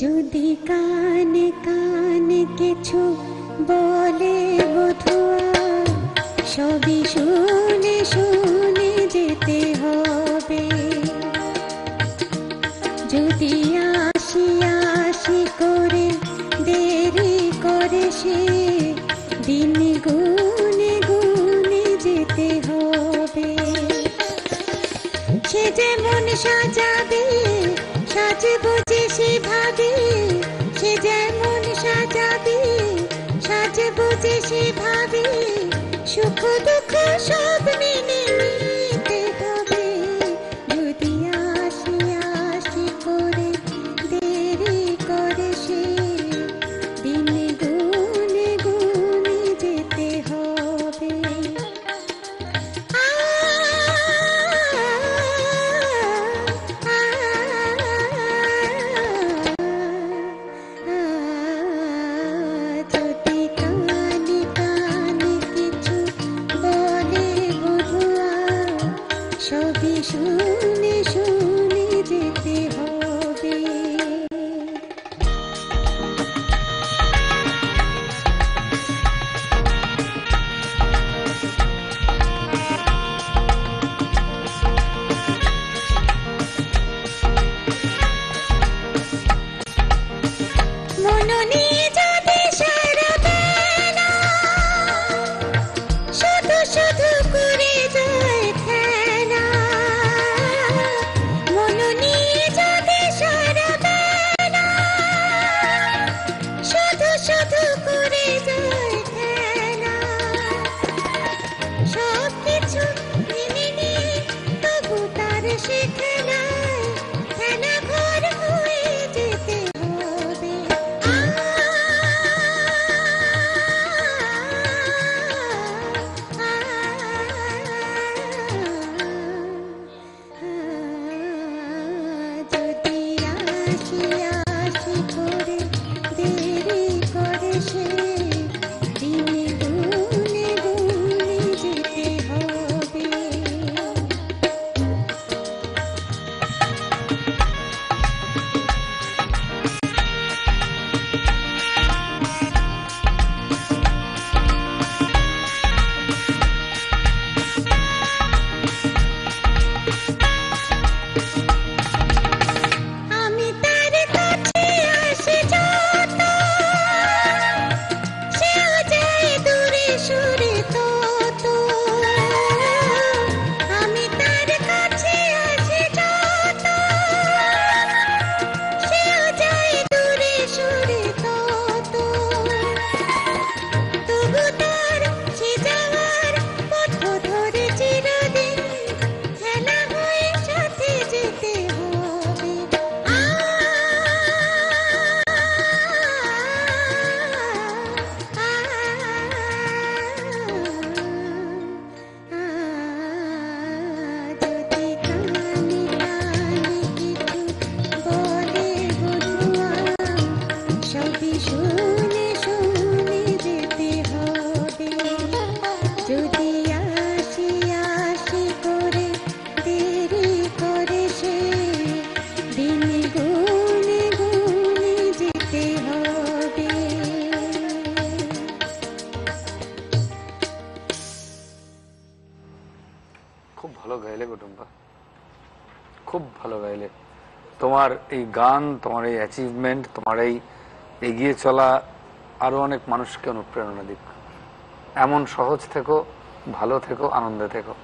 যদি কানে কানে কিছু বলে বধুয়া, সবই শুনে শুনে যেতে হবে। যদি আসি আসি করে দেরি করে সে, দিন গুনে গুনে যেতে হবে। সে যেমন সাজাবে সাজবো যে সেভাবে, সে যেমন সাজাবে সাজবো যে সেভাবে। সুখ দুঃখ সব মেনে নিতে হবে। যদি আসি আসি করে দেরি করে সে, দিন গুনে গুনে যেতে হবে। সবই শুনে শুনে যেতে হবে। মন নিয়ে যদি সারা বেলা শুধু শুধু করে যায় খেলা, মন নিয়ে যদি সারা বেলা শুধু শুধু করে যায় খেলা, সব কিছু মেনে নিয়ে তবু তার সে খেলায় খেলা ঘর হয়ে যেতে হবে। যদি আসি আসি করে দেরি করে সে, দিন গুনে গুনে যেতে হবে। আমি তার কাছে আসি যত, সেও যায় দূরে সরে তত। আমি তার কাছে আসি যত, সেও যায় দূরে সরে তত। তবু তার সে যাওয়ার পথ ধরে চিরদিন খেলা হয়ে সাথে যেতে হবে। যদি কানে কানে কিছু বলে বধুয়া, সবই শুনে শুনে যেতে হবে। যদি আসি আসি করে দেরি করে সে, দিন গুনে গুনে যেতে হবে। খুব ভালো গাইলে গো টুম্পা, খুব ভালো গাইলে। তোমার এই গান, তোমার এই অ্যাচিভমেন্ট, তোমার এই এগিয়ে চলা আরো অনেক মানুষকে অনুপ্রেরণা দিক। এমন সহজ থেকো, ভালো থেকো, আনন্দে থেকো।